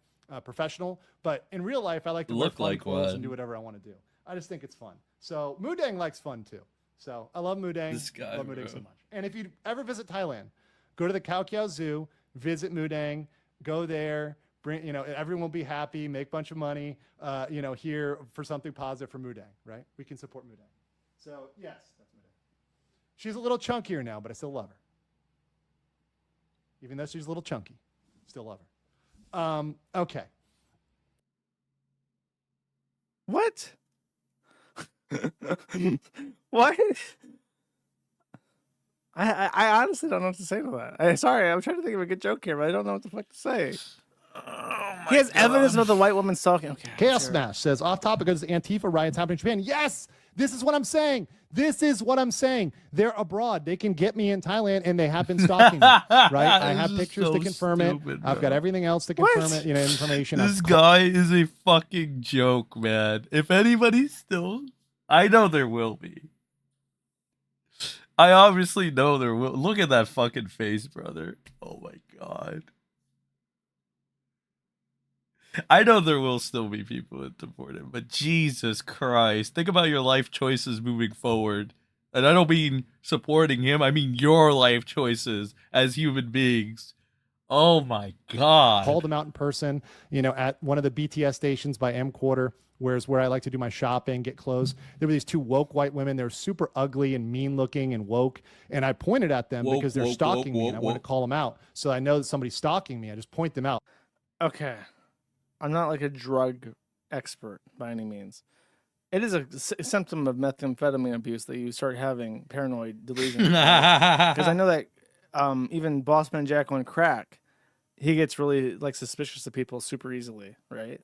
professional. But in real life, I like to wear fun
like
clothes
one.
and do whatever I want to do. I just think it's fun. So Moodang likes fun too. So I love Moodang.
This guy,
love Moodang
bro.
so much. And if you ever visit Thailand, go to the Khao Kiao Zoo, visit Moodang, go there. Bring, everyone will be happy, make a bunch of money, here for something positive for Moodang, right? We can support Moodang. So, yes, that's Moodang. She's a little chunkier now, but I still love her. Even though she's a little chunky, still love her. Okay.
What? What? I honestly don't know what to say to that. Sorry, I'm trying to think of a good joke here, but I don't know what the fuck to say. He has evidence of the white woman stalking. Okay.
Chaos
sure.
Smash says, off topic of Antifa riots happening in Japan. Yes, this is what I'm saying. This is what I'm saying. They're abroad. They can get me in Thailand, and they have been stalking me. Right? I have
This is
pictures
so
to confirm
stupid,
it. I've got
bro.
everything else to confirm
What?
it. Information.
This guy is a fucking joke, man. If anybody's still, I know there will be. I obviously know there will. Look at that fucking face, brother. Oh my god. I know there will still be people that support him, but Jesus Christ. Think about your life choices moving forward. And I don't mean supporting him, I mean your life choices as human beings. Oh my god.
Called them out in person, at one of the BTS stations by M Quarter, where I like to do my shopping, get clothes. There were these two woke white women. They were super ugly and mean looking and woke. And I pointed at them because they're stalking me, and I wanted to call them out. So I know that somebody's stalking me. I just point them out.
Okay. I'm not like a drug expert by any means. It is a symptom of methamphetamine abuse that you start having paranoid delusions. Because I know that even Bossman Jack on crack, he gets really suspicious of people super easily, right?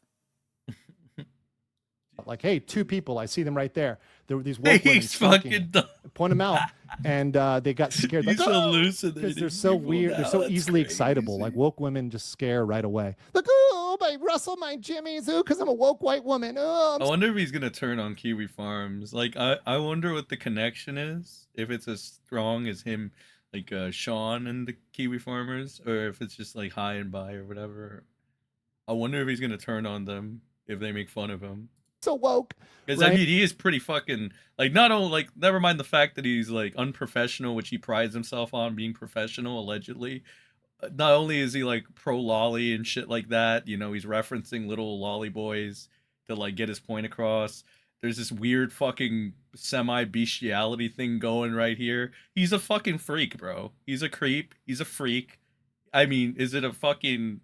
Like, hey, two people. I see them right there. There were these woke women
He's
stalking me.
fucking dumb.
Point them out, and they got scared.
He's
like,
hallucinating.
because they're so
people
weird. They're
now.
so
That's
easily
crazy.
excitable. Like woke women just scare right away. Like, oh, I rustle my jimmies, because I'm a woke white woman. Oh,
I wonder if he's gonna turn on Kiwi Farms. Like, I wonder what the connection is. If it's as strong as him, like Sean and the Kiwi Farmers, or if it's just like high and by or whatever. I wonder if he's gonna turn on them if they make fun of him.
so woke.
Because
Right.
I mean, he is pretty fucking not only never mind the fact that he's like unprofessional, which he prides himself on being professional allegedly. Not only is he like pro lolly and shit like that, he's referencing little lolly boys to like get his point across. There's this weird fucking semi bestiality thing going right here. He's a fucking freak, bro. He's a creep. He's a freak. I mean, is it a fucking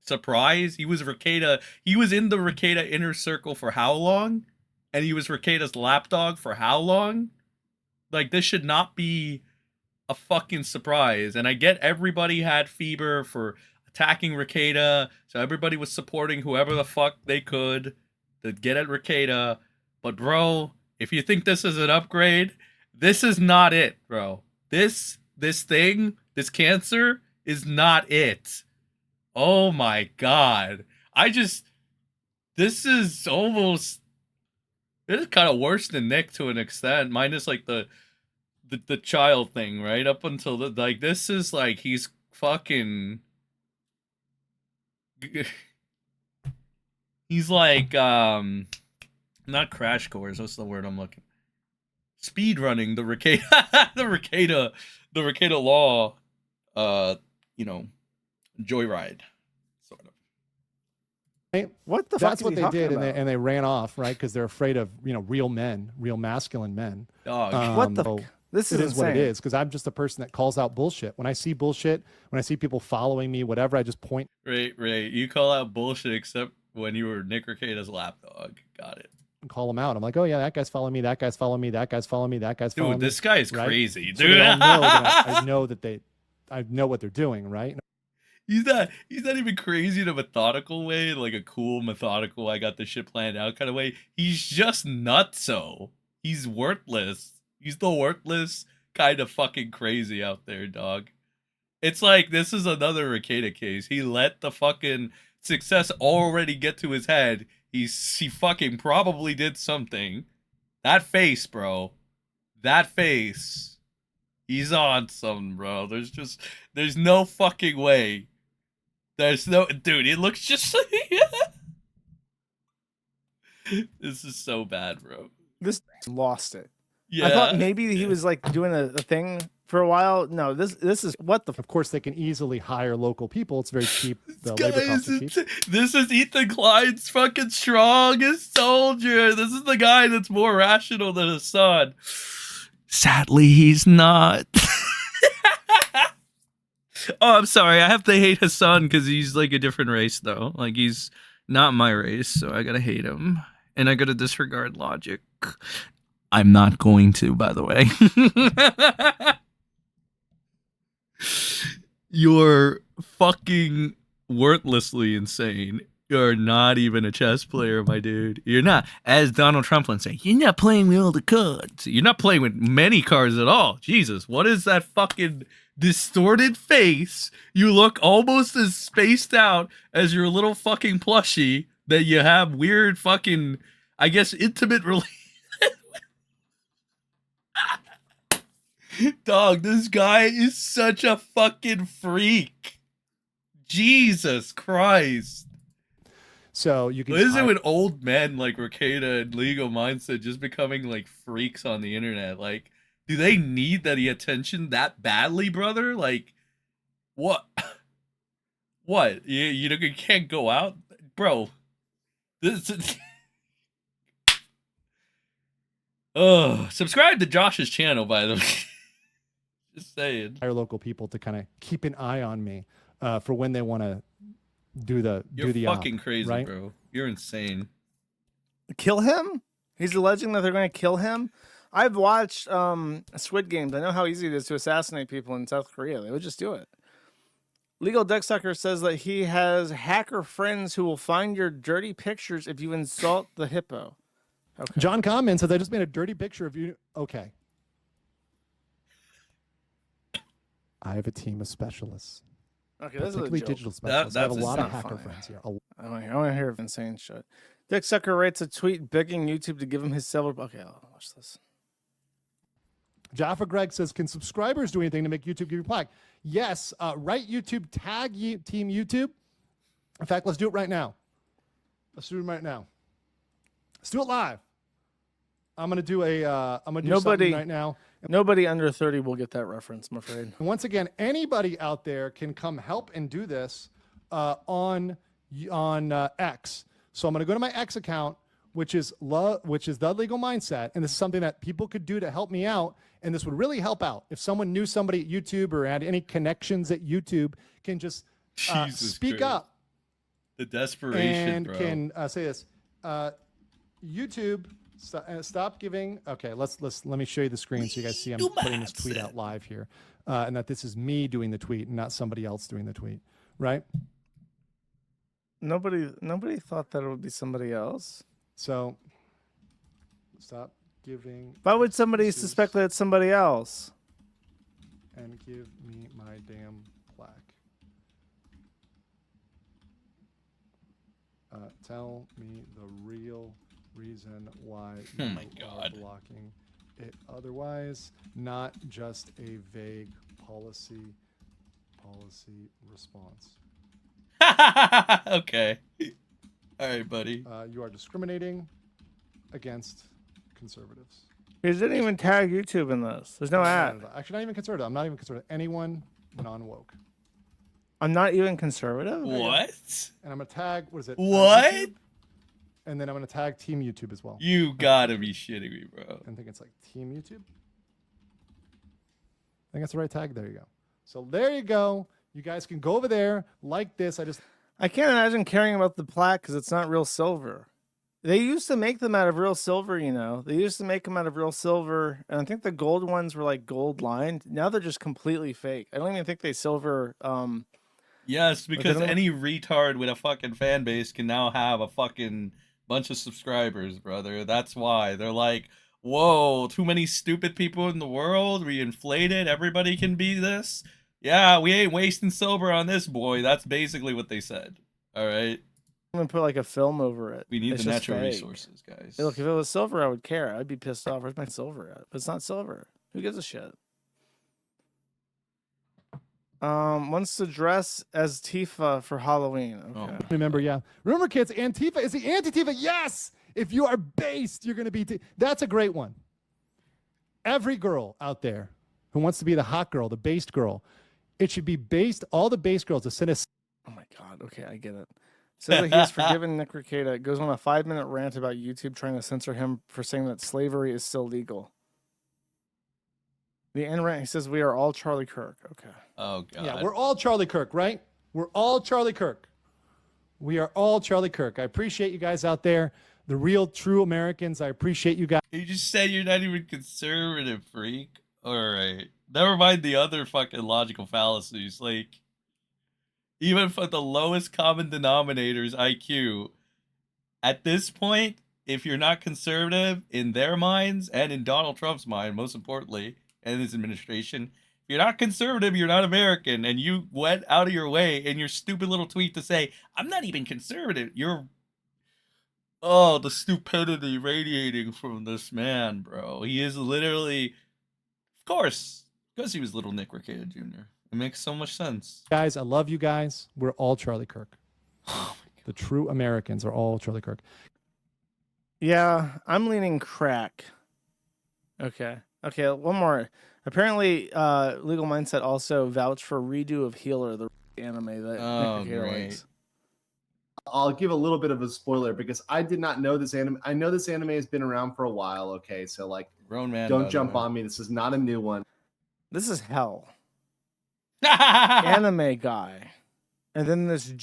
surprise? He was Rekieta. He was in the Rekieta inner circle for how long? And he was Rekieta's lapdog for how long? Like, this should not be a fucking surprise. And I get everybody had fever for attacking Rekieta, so everybody was supporting whoever the fuck they could to get at Rekieta. But bro, if you think this is an upgrade, this is not it, bro. This thing, this cancer is not it. Oh my god. This is almost, it is kind of worse than Nick to an extent, minus like the child thing, right? Up until this is like he's fucking he's like not crash course, what's the word I'm looking? Speed running the Rekieta the Rekieta law joyride, sort of.
Right?
What the fuck
That's
is
what
he
they
talking
did,
about?
and they ran off, right? Because they're afraid of real men, real masculine men.
Dog.
What the
so
fuck? This
it
is
is what it
insane.
is, because I'm just a person that calls out bullshit. When I see bullshit, when I see people following me, whatever, I just point
Right. You call out bullshit except when you were Nick Rekieta's lapdog. Got it.
and call them out. I'm like, oh yeah, that guy's following me. That guy's following me. That guy's following me. That guy's following
Dude,
me.
this guy is
right?
crazy,
So
dude.
they all know that I know that I know what they're doing, right?
He's not even crazy in a methodical way, like a cool methodical, I got this shit planned out kind of way. He's just nutso. He's worthless. He's the worthless kind of fucking crazy out there, dog. It's like this is another Rekieta case. He let the fucking success already get to his head. He fucking probably did something, That face, bro. That face. He's on something, bro. There's no fucking way. There's no, dude, it looks just like, this is so bad, bro.
This lost it.
Yeah.
I thought maybe he was like doing a thing for a while. No, this is what the.
Of course, they can easily hire local people. It's very cheap. The labor costs are cheap.
This is Ethan Klein's fucking strongest soldier. This is the guy that's more rational than his son. Sadly, he's not. Oh, I'm sorry. I have to hate his son because he's like a different race, though. Like, he's not my race, so I gotta hate him. And I gotta disregard logic. I'm not going to, by the way. You're fucking worthlessly insane. You're not even a chess player, my dude. You're not. As Donald Trump would say, you're not playing with all the cards. You're not playing with many cards at all. Jesus, what is that fucking distorted face? You look almost as spaced out as your little fucking plushie that you have weird fucking, I guess, intimate relations. Dog, this guy is such a fucking freak. Jesus Christ.
So you can.
What is it with old men like Rekieta and Legal Mindset just becoming like freaks on the internet? Like, do they need that attention that badly, brother? Like, what? What? You can't go out, bro. This. Subscribe to Josh's channel, by the way. Just saying.
Hire local people to kind of keep an eye on me for when they want to do the
You're
do the
fucking
op,
crazy,
right?
bro. You're insane.
Kill him? He's alleging that they're going to kill him. I've watched Squid Games. I know how easy it is to assassinate people in South Korea. They would just do it. Legal Deck Sucker says that he has hacker friends who will find your dirty pictures if you insult the hippo. Okay.
John comments says I just made a dirty picture of you. Okay. I have a team of specialists.
Okay, this is a
Particularly
joke.
digital specialists. I have a
that's
lot of
not
hacker
funny.
friends here.
I want to hear insane shit. Dick Sucker writes a tweet begging YouTube to give him his silver. Okay, I'll watch this.
Jaffa Greg says, can subscribers do anything to make YouTube give you a plaque? Yes. Write YouTube, tag Team YouTube. In fact, let's do it right now. Let's do it right now. Let's do it live. I'm gonna do something right now.
Nobody under 30 will get that reference, I'm afraid.
And once again, anybody out there can come help and do this on X. So I'm going to go to my X account, which is The Legal Mindset, and this is something that people could do to help me out, and this would really help out. If someone knew somebody at YouTube or had any connections at YouTube, can just speak
Christ.
up.
The desperation,
And
bro.
can say this. YouTube, stop giving. Okay, let me show you the screen so you guys see I'm putting this tweet out live here, and that this is me doing the tweet and not somebody else doing the tweet, right?
Nobody thought that it would be somebody else.
So stop giving.
Why would somebody suspect that it's somebody else?
And give me my damn plaque. Tell me the real reason why you
Oh my
are
God.
blocking it. Otherwise, not just a vague policy response.
Okay. All right, buddy.
You are discriminating against conservatives.
He didn't even tag YouTube in this. There's no ad.
Actually, not even conservative. I'm not even conservative. Anyone non-woke.
I'm not even conservative?
What?
And I'm gonna tag. What is it?
What?
YouTube, and then I'm gonna tag Team YouTube as well.
You gotta be shitting me, bro.
I think it's like Team YouTube. I think that's the right tag. There you go. So there you go. You guys can go over there like this.
I can't imagine caring about the plaque because it's not real silver. They used to make them out of real silver, you know. They used to make them out of real silver, and I think the gold ones were like gold lined. Now they're just completely fake. I don't even think they silver.
Yes, because
don't-
any retard with a fucking fan base can now have a fucking bunch of subscribers, brother. That's why they're like, whoa, too many stupid people in the world. We inflated. Everybody can be this. Yeah, we ain't wasting silver on this, boy. That's basically what they said. All right.
I'm gonna put like a film over it.
We need
It's
the
just
natural
fake.
resources, guys.
Hey, look, if it was silver, I would care. I'd be pissed off. Where's my silver at? But it's not silver. Who gives a shit? Wants to dress as Tifa for Halloween. Okay.
Oh.
Remember, yeah. Rumor kids, Antifa is the anti-Tifa. Yes! If you are based, you're going to be... That's a great one. Every girl out there who wants to be the hot girl, the based girl, it should be based, all the based girls to send us...
Oh my God. Okay, I get it. Says that he has forgiven Nick Rekieta. Goes on a 5-minute rant about YouTube trying to censor him for saying that slavery is still legal. The end rant, he says, we are all Charlie Kirk. Okay.
Oh, God.
Yeah, we're all Charlie Kirk, right? We're all Charlie Kirk. We are all Charlie Kirk. I appreciate you guys out there, the real, true Americans. I appreciate you guys.
You just said you're not even conservative, freak. All right. Never mind the other fucking logical fallacies. Like, even for the lowest common denominator's IQ, at this point, if you're not conservative in their minds and in Donald Trump's mind, most importantly, and his administration, if you're not conservative, you're not American, and you went out of your way in your stupid little tweet to say, I'm not even conservative. You're... Oh, the stupidity radiating from this man, bro. He is literally... Of course, because he was little Nick Rekieta Jr. It makes so much sense.
Guys, I love you guys. We're all Charlie Kirk. The true Americans are all Charlie Kirk.
Yeah, I'm leaning crack. Okay. Okay, one more. Apparently, Legal Mindset also vouched for redo of Healer, the anime that
Oh,
Nick Rekieta
great.
likes.
I'll give a little bit of a spoiler because I did not know this anime. I know this anime has been around for a while. Okay, so like,
Grown man.
don't jump on me. This is not a new one.
This is hell.
on.
Anime guy. And then this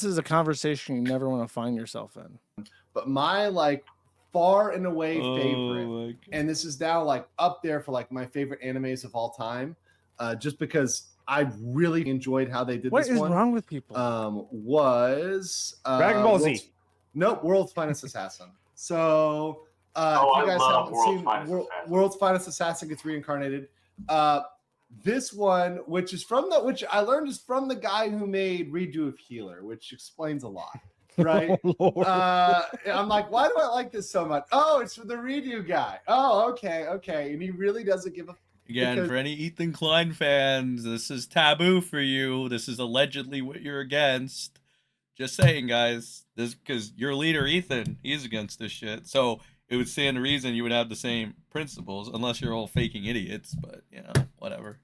is a conversation you never want to find yourself in.
But my like far and away favorite,
my God.
and this is now like up there for like my favorite animes of all time, just because I really enjoyed how they did
What
this
is
one.
wrong with people?
Was
Dragon Ball Z.
World's Finest Assassin. So
Oh,
if you
I
guys
love
haven't
World's
seen
Finest Assassin.
World's Finest Assassin gets reincarnated. This one, which I learned is from the guy who made Redo of Healer, which explains a lot, right? I'm like, why do I like this so much? Oh, it's from the Redo guy. Oh, okay. And he really doesn't give a
Again,
because-
for any Ethan Klein fans, this is taboo for you. This is allegedly what you're against. Just saying, guys. This because your leader, Ethan, he's against this shit. So it would stand to reason you would have the same principles, unless you're all faking idiots. But, you know, whatever.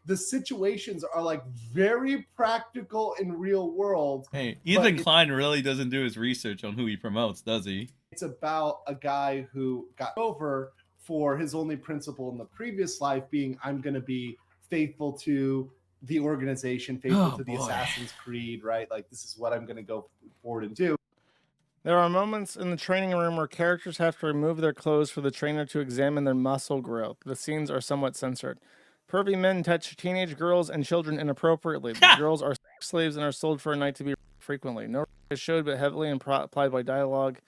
the situations are like very practical in real world.
Hey, Ethan
it-
Klein really doesn't do his research on who he promotes, does he?
It's about a guy who got over for his only principle in the previous life being, I'm going to be faithful to the organization, faithful
Oh,
to the
boy.
Assassin's Creed, right? Like, this is what I'm going to go forward and do.
There are moments in the training room where characters have to remove their clothes for the trainer to examine their muscle growth. The scenes are somewhat censored. Pervy men touch teenage girls and children inappropriately. The girls are sex slaves and are sold for a night to be frequently. No is showed but heavily applied by dialogue.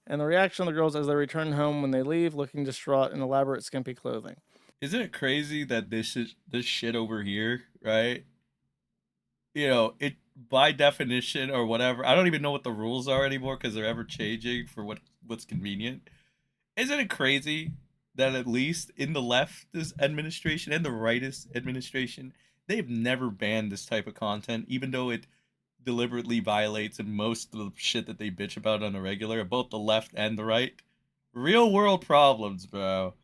And the reaction of the girls as they return home when they leave, looking distraught in elaborate skimpy clothing.
Isn't it crazy that this shit over here, right? You know, it by definition or whatever. I don't even know what the rules are anymore because they're ever changing for what's convenient. Isn't it crazy that at least in the leftist administration and the rightist administration, they've never banned this type of content, even though it deliberately violates and most of the shit that they bitch about on a regular, both the left and the right. Real world problems, bro.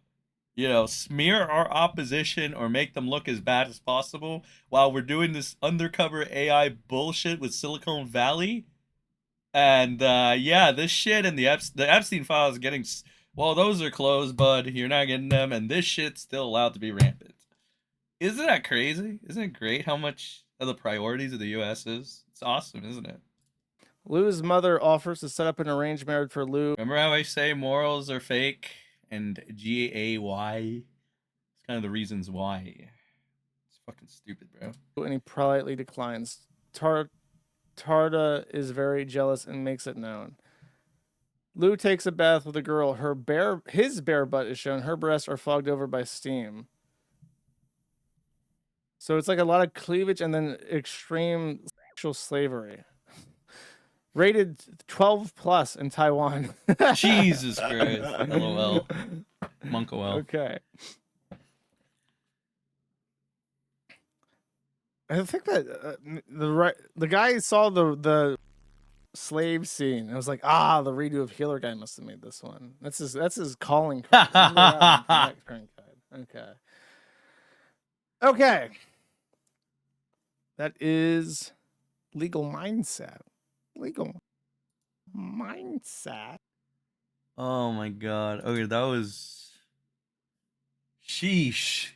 You know, smear our opposition or make them look as bad as possible while we're doing this undercover AI bullshit with Silicon Valley. And yeah, this shit and the Epstein files getting, well, those are closed, bud. You're not getting them, and this shit's still allowed to be rampant. Isn't that crazy? Isn't it great how much of the priorities of the U.S. is? It's awesome, isn't it?
Lou's mother offers to set up an arranged marriage for Lou.
Remember how I say morals are fake and GAY? It's kind of the reasons why. It's fucking stupid, bro.
And he politely declines. Tarda is very jealous and makes it known. Lou takes a bath with a girl. His bare butt is shown. Her breasts are fogged over by steam. So it's like a lot of cleavage and then extreme sexual slavery. Rated 12 plus in Taiwan.
Jesus Christ. LOL. Monk OL.
Okay. I think that the guy saw the slave scene. I was like, the redo of Healer guy must have made this one. That's his calling card. Remember that one? That current card. Okay. That is Legal Mindset. Legal Mindset.
Oh my god. Okay, that was. Sheesh.